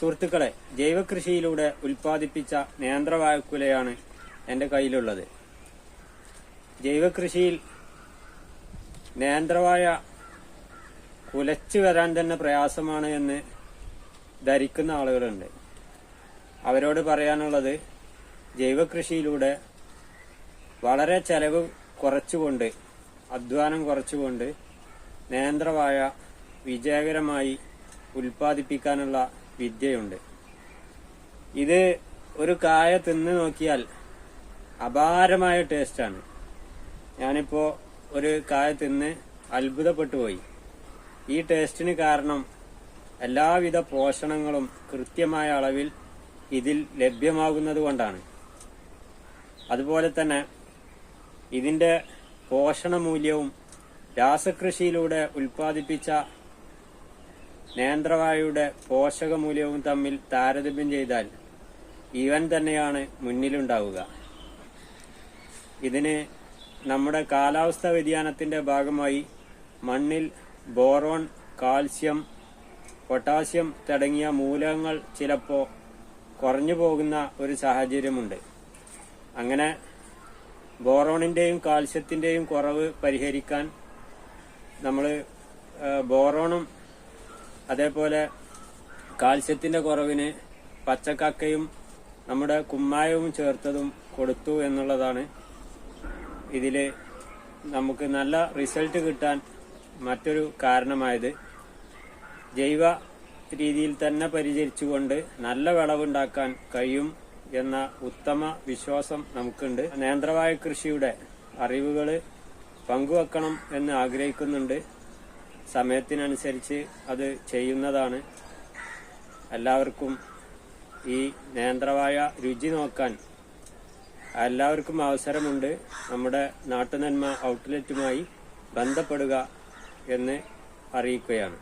സുഹൃത്തുക്കളെ, ജൈവകൃഷിയിലൂടെ ഉൽപ്പാദിപ്പിച്ച നേന്ത്രവാഴക്കുലയാണ് എൻ്റെ കയ്യിലുള്ളത്. ജൈവകൃഷിയിൽ നേന്ത്രവാഴ കുലച്ചു വരാൻ തന്നെ പ്രയാസമാണ് എന്ന് ധരിക്കുന്ന ആളുകളുണ്ട്. അവരോട് പറയാനുള്ളത്, ജൈവകൃഷിയിലൂടെ വളരെ ചെലവ് കുറച്ചുകൊണ്ട്, അധ്വാനം കുറച്ചുകൊണ്ട് നേന്ത്രവാഴ വിജയകരമായി ഉൽപ്പാദിപ്പിക്കാനുള്ള വിദ്യയുണ്ട്. ഇത് ഒരു കായ തിന്ന് നോക്കിയാൽ അപാരമായ ടേസ്റ്റാണ്. ഞാനിപ്പോ ഒരു കായ തിന്ന് അത്ഭുതപ്പെട്ടു പോയി. ഈ ടേസ്റ്റിന് കാരണം എല്ലാവിധ പോഷണങ്ങളും കൃത്യമായ അളവിൽ ഇതിൽ ലഭ്യമാകുന്നത് കൊണ്ടാണ്. അതുപോലെ തന്നെ ഇതിന്റെ പോഷണമൂല്യവും രാസകൃഷിയിലൂടെ ഉൽപ്പാദിപ്പിച്ച നേന്ത്രവാഴയുടെ പോഷകമൂല്യവും തമ്മിൽ താരതമ്യം ചെയ്താൽ ഇവൻ തന്നെയാണ് മുന്നിലുണ്ടാവുക. ഇതിന് നമ്മുടെ കാലാവസ്ഥാ വ്യതിയാനത്തിന്റെ ഭാഗമായി മണ്ണിൽ ബോറോൺ, കാൽസ്യം, പൊട്ടാസ്യം തുടങ്ങിയ മൂലകങ്ങൾ ചിലപ്പോൾ കുറഞ്ഞു പോകുന്ന ഒരു സാഹചര്യമുണ്ട്. അങ്ങനെ ബോറോണിന്റെയും കാൽസ്യത്തിന്റെയും കുറവ് പരിഹരിക്കാൻ നമ്മൾ ബോറോണും അതേപോലെ കാൽസ്യത്തിന്റെ കുറവിന് പച്ചക്കക്കയും നമ്മുടെ കുമ്മായവും ചേർത്തതും കൊടുത്തു എന്നുള്ളതാണ് ഇതില് നമുക്ക് നല്ല റിസൾട്ട് കിട്ടാൻ മറ്റൊരു കാരണമായത്. ജൈവ രീതിയിൽ തന്നെ പരിചരിച്ചുകൊണ്ട് നല്ല വിളവുണ്ടാക്കാൻ കഴിയും എന്ന ഉത്തമ വിശ്വാസം നമുക്കുണ്ട്. നേന്ത്രവാഴ കൃഷിയുടെ അറിവുകൾ പങ്കുവെക്കണം എന്ന് ആഗ്രഹിക്കുന്നുണ്ട്. സമയത്തിനനുസരിച്ച് അത് ചെയ്യുന്നതാണ്. എല്ലാവർക്കും ഈ നേന്ത്രവാഴ രുചി നോക്കാൻ എല്ലാവർക്കും അവസരമുണ്ട്. നമ്മുടെ നാട്ടുനന്മ ഔട്ട്ലെറ്റുമായി ബന്ധപ്പെടുക എന്ന് അറിയിക്കുകയാണ്.